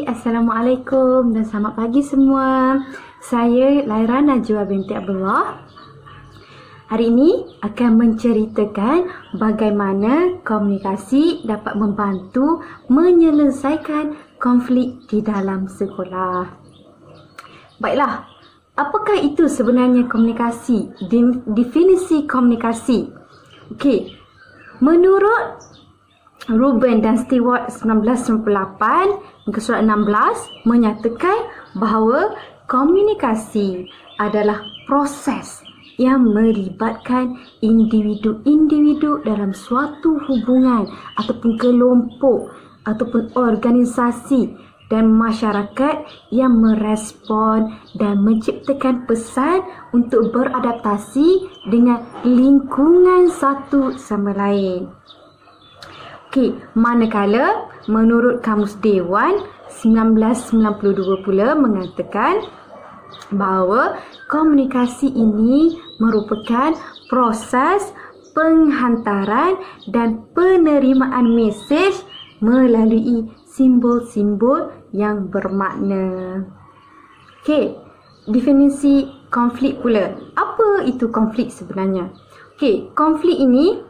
Assalamualaikum dan selamat pagi semua. Saya Laira Najwa binti Abdullah. Hari ini akan menceritakan bagaimana komunikasi dapat membantu menyelesaikan konflik di dalam sekolah. Baiklah, apakah itu sebenarnya komunikasi? Definisi komunikasi. Okey, menurut Ruben dan Stewart 1998 muka surat 16 menyatakan bahawa komunikasi adalah proses yang melibatkan individu-individu dalam suatu hubungan ataupun kelompok ataupun organisasi dan masyarakat yang merespon dan menciptakan pesan untuk beradaptasi dengan lingkungan satu sama lain. Okey, manakala menurut Kamus Dewan 1992 pula mengatakan bahawa komunikasi ini merupakan proses penghantaran dan penerimaan mesej melalui simbol-simbol yang bermakna. Okey, definisi konflik pula. Apa itu konflik sebenarnya? Okey, konflik ini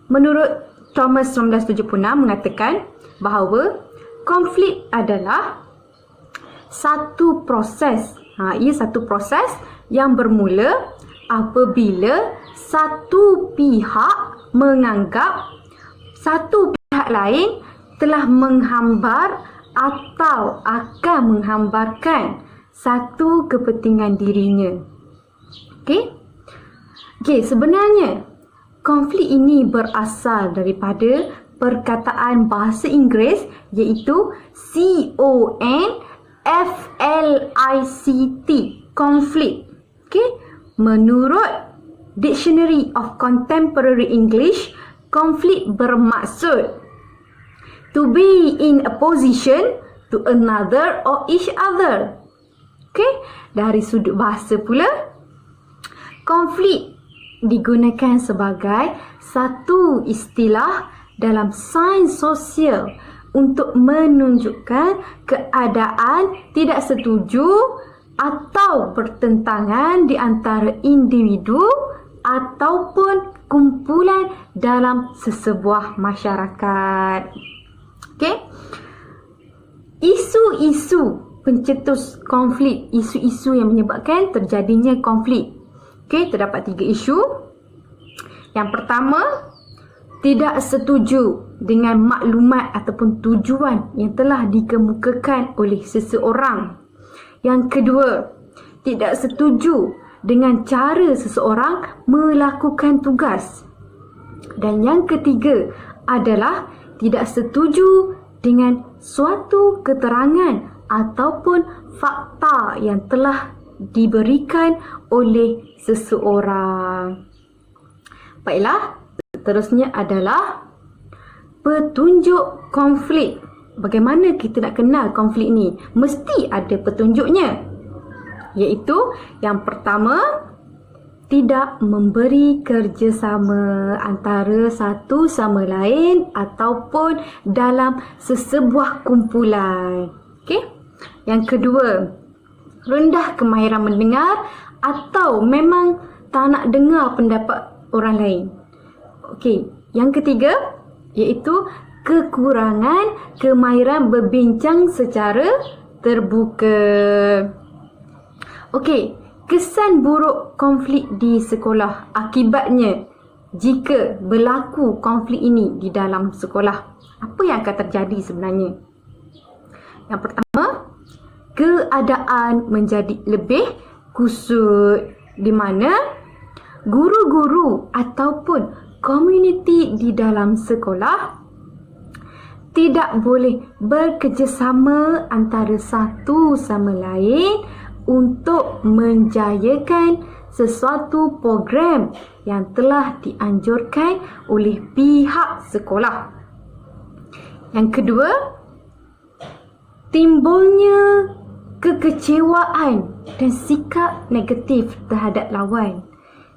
menurut Thomas 1976 mengatakan bahawa konflik adalah satu proses. Ia satu proses yang bermula apabila satu pihak menganggap satu pihak lain telah menghambar atau akan menghambarkan satu kepentingan dirinya. Okey, sebenarnya konflik ini berasal daripada perkataan bahasa Inggeris iaitu C-O-N-F-L-I-C-T, konflik. Okey, menurut Dictionary of Contemporary English, konflik bermaksud to be in a position to another or each other. Okey, dari sudut bahasa pula, konflik digunakan sebagai satu istilah dalam sains sosial untuk menunjukkan keadaan tidak setuju atau bertentangan di antara individu ataupun kumpulan dalam sesebuah masyarakat. Okey. Isu-isu pencetus konflik, isu-isu yang menyebabkan terjadinya konflik. Okey, terdapat 3 isu. Yang pertama, tidak setuju dengan maklumat ataupun tujuan yang telah dikemukakan oleh seseorang. Yang kedua, tidak setuju dengan cara seseorang melakukan tugas. Dan yang ketiga adalah tidak setuju dengan suatu keterangan ataupun fakta yang telah diberikan oleh seseorang. Baiklah, seterusnya adalah petunjuk konflik. Bagaimana kita nak kenal konflik ni? Mesti ada petunjuknya. Iaitu yang pertama, tidak memberi kerjasama antara satu sama lain ataupun dalam sesebuah kumpulan. Okey? Yang kedua, rendah kemahiran mendengar atau memang tak nak dengar pendapat orang lain. Okey, yang ketiga iaitu kekurangan kemahiran berbincang secara terbuka. Okey, kesan buruk konflik di sekolah akibatnya jika berlaku konflik ini di dalam sekolah. Apa yang akan terjadi sebenarnya? Yang pertama, keadaan menjadi lebih kusut di mana guru-guru ataupun komuniti di dalam sekolah tidak boleh bekerjasama antara satu sama lain untuk menjayakan sesuatu program yang telah dianjurkan oleh pihak sekolah. Yang kedua, timbulnya kekecewaan dan sikap negatif terhadap lawan.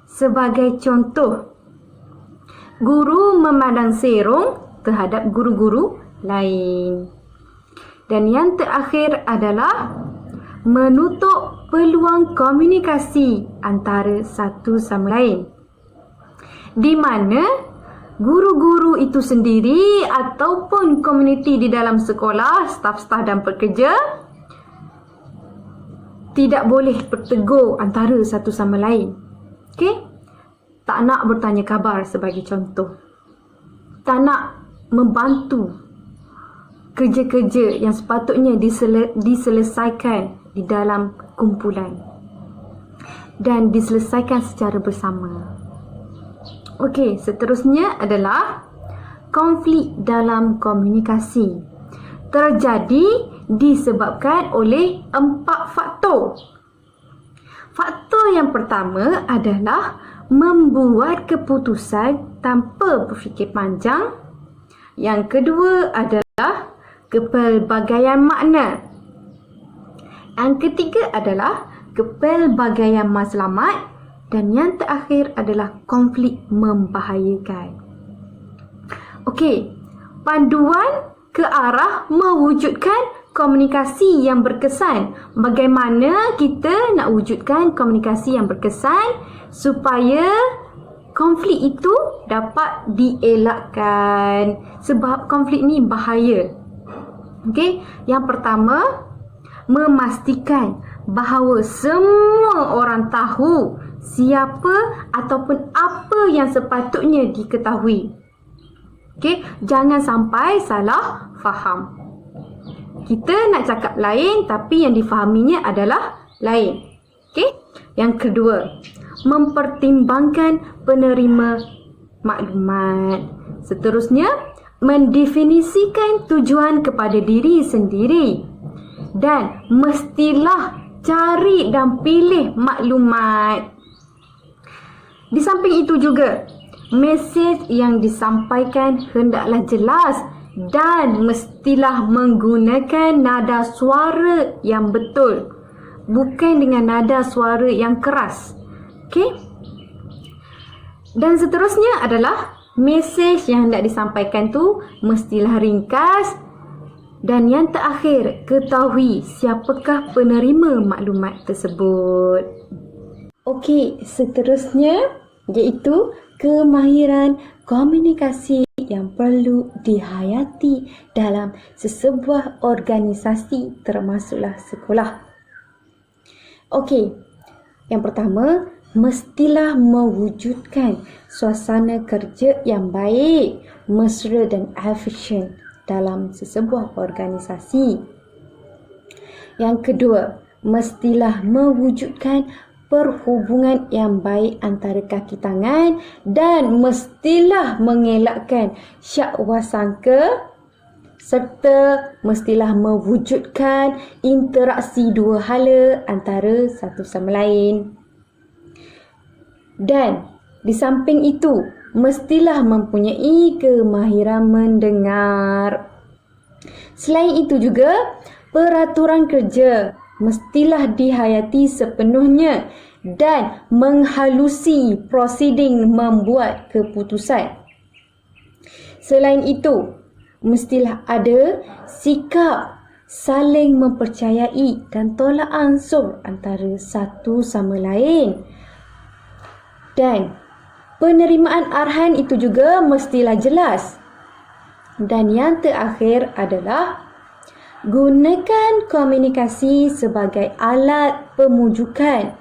Sebagai contoh, guru memandang serong terhadap guru-guru lain. Dan yang terakhir adalah menutup peluang komunikasi antara satu sama lain. Di mana guru-guru itu sendiri ataupun komuniti di dalam sekolah, staf-staf dan pekerja tidak boleh bertegur antara satu sama lain. Okey? Tak nak bertanya khabar sebagai contoh. Tak nak membantu kerja-kerja yang sepatutnya diselesaikan di dalam kumpulan dan diselesaikan secara bersama. Okey, seterusnya adalah konflik dalam komunikasi. Terjadi disebabkan oleh 4 faktor. Faktor yang pertama adalah membuat keputusan tanpa berfikir panjang. Yang kedua adalah kepelbagaian makna. Yang ketiga adalah kepelbagaian matlamat. Dan yang terakhir adalah konflik membahayakan. Okey, panduan ke arah mewujudkan komunikasi yang berkesan. Bagaimana kita nak wujudkan komunikasi yang berkesan supaya konflik itu dapat dielakkan. Sebab konflik ni bahaya. Okey, yang pertama, memastikan bahawa semua orang tahu siapa ataupun apa yang sepatutnya diketahui. Okey, jangan sampai salah faham. Kita nak cakap lain tapi yang difahaminya adalah lain. Okey, yang kedua, mempertimbangkan penerima maklumat. Seterusnya, mendefinisikan tujuan kepada diri sendiri dan mestilah cari dan pilih maklumat. Di samping itu juga, mesej yang disampaikan hendaklah jelas dan mestilah menggunakan nada suara yang betul, bukan dengan nada suara yang keras. Okey? Dan seterusnya adalah mesej yang hendak disampaikan tu mestilah ringkas. Dan yang terakhir, ketahui siapakah penerima maklumat tersebut. Okey, seterusnya iaitu kemahiran komunikasi yang perlu dihayati dalam sesebuah organisasi termasuklah sekolah. Okey, yang pertama, mestilah mewujudkan suasana kerja yang baik, mesra dan efisien dalam sesebuah organisasi. Yang kedua, mestilah mewujudkan perhubungan yang baik antara kaki tangan dan mestilah mengelakkan syakwa sangka serta mestilah mewujudkan interaksi dua hala antara satu sama lain. Dan di samping itu, mestilah mempunyai kemahiran mendengar. Selain itu juga, peraturan kerja mestilah dihayati sepenuhnya dan menghalusi prosiding membuat keputusan. Selain itu, mestilah ada sikap saling mempercayai dan tolak ansur antara satu sama lain. Dan penerimaan arahan itu juga mestilah jelas. Dan yang terakhir adalah gunakan komunikasi sebagai alat pemujukan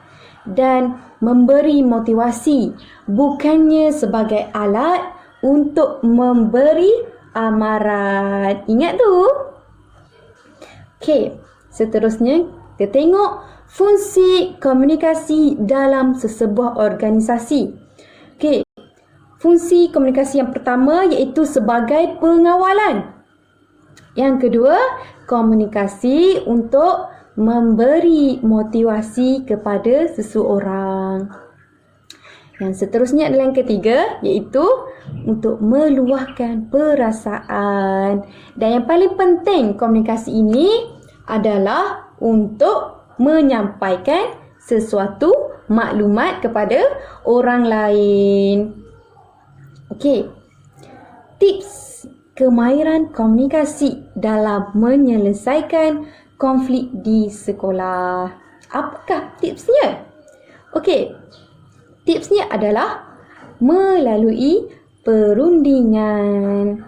dan memberi motivasi, bukannya sebagai alat untuk memberi amaran. Ingat tu? Okey, seterusnya kita tengok fungsi komunikasi dalam sesebuah organisasi. Okey, fungsi komunikasi yang pertama iaitu sebagai pengawalan. Yang kedua, komunikasi untuk memberi motivasi kepada seseorang. Yang seterusnya adalah yang ketiga, iaitu untuk meluahkan perasaan. Dan yang paling penting komunikasi ini adalah untuk menyampaikan sesuatu maklumat kepada orang lain. Okey, tips kemahiran komunikasi dalam menyelesaikan konflik di sekolah. Apakah tipsnya? Okey, tipsnya adalah melalui perundingan.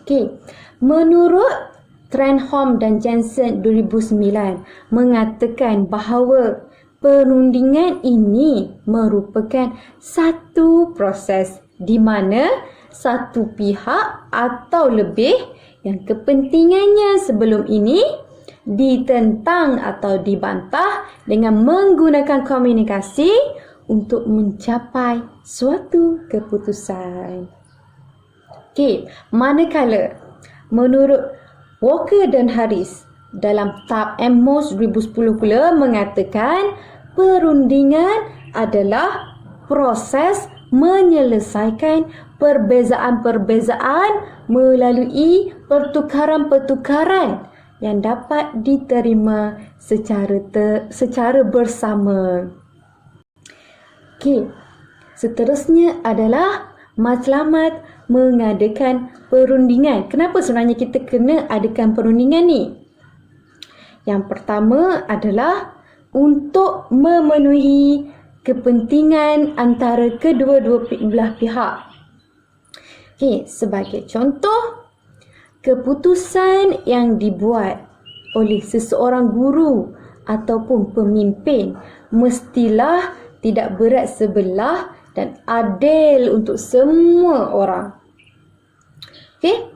Okey, menurut Trenholm dan Jensen 2009 mengatakan bahawa perundingan ini merupakan satu proses di mana satu pihak atau lebih yang kepentingannya sebelum ini ditentang atau dibantah dengan menggunakan komunikasi untuk mencapai suatu keputusan. Okey, manakala menurut Walker dan Harris dalam tahap Amos 2010 pula mengatakan perundingan adalah proses menyelesaikan perbezaan-perbezaan melalui pertukaran-pertukaran yang dapat diterima secara bersama. Okey, seterusnya adalah matlamat mengadakan perundingan. Kenapa sebenarnya kita kena adakan perundingan ni? Yang pertama adalah untuk memenuhi kepentingan antara kedua-dua belah pihak. Okey, sebagai contoh, keputusan yang dibuat oleh seseorang guru ataupun pemimpin mestilah tidak berat sebelah dan adil untuk semua orang. Okey,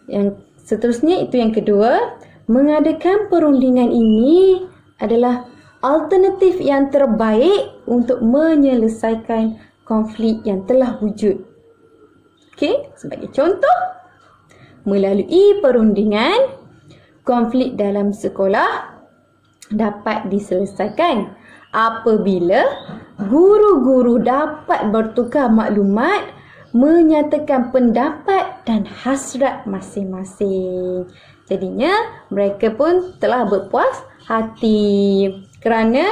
yang seterusnya itu yang kedua, mengadakan perundingan ini adalah alternatif yang terbaik untuk menyelesaikan konflik yang telah wujud. Okey, sebagai contoh, melalui perundingan, konflik dalam sekolah dapat diselesaikan apabila guru-guru dapat bertukar maklumat, menyatakan pendapat dan hasrat masing-masing. Jadinya, mereka pun telah berpuas hati kerana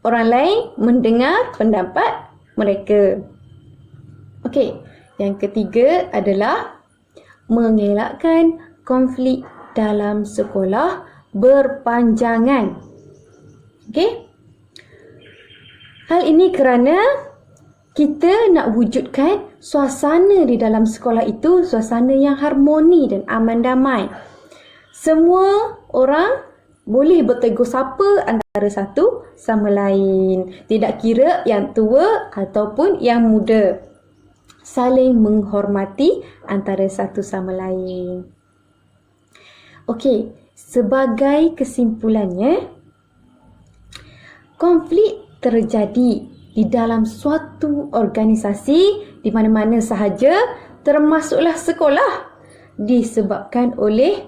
orang lain mendengar pendapat mereka. Okey, yang ketiga adalah mengelakkan konflik dalam sekolah berpanjangan. Okey? Hal ini kerana kita nak wujudkan suasana di dalam sekolah itu suasana yang harmoni dan aman damai. Semua orang boleh bertegur sapa antara satu sama lain. Tidak kira yang tua ataupun yang muda. Saling menghormati antara satu sama lain. Okey, sebagai kesimpulannya, konflik terjadi di dalam suatu organisasi di mana-mana sahaja, termasuklah sekolah, disebabkan oleh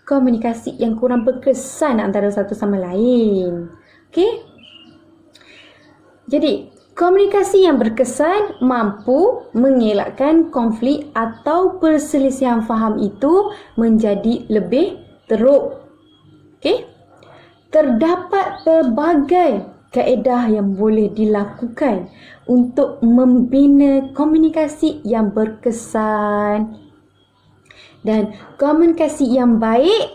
komunikasi yang kurang berkesan antara satu sama lain. Okey? Jadi, komunikasi yang berkesan mampu mengelakkan konflik atau perselisihan faham itu menjadi lebih teruk. Okey? Terdapat pelbagai kaedah yang boleh dilakukan untuk membina komunikasi yang berkesan. Dan komunikasi yang baik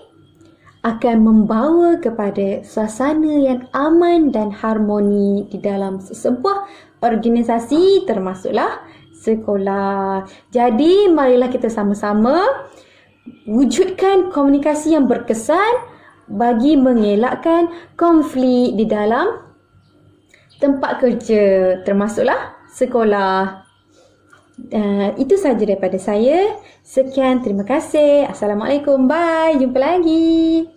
akan membawa kepada suasana yang aman dan harmoni di dalam sesebuah organisasi termasuklah sekolah. Jadi, marilah kita sama-sama wujudkan komunikasi yang berkesan bagi mengelakkan konflik di dalam tempat kerja termasuklah sekolah. Itu sahaja daripada saya. Sekian, terima kasih. Assalamualaikum. Bye. Jumpa lagi.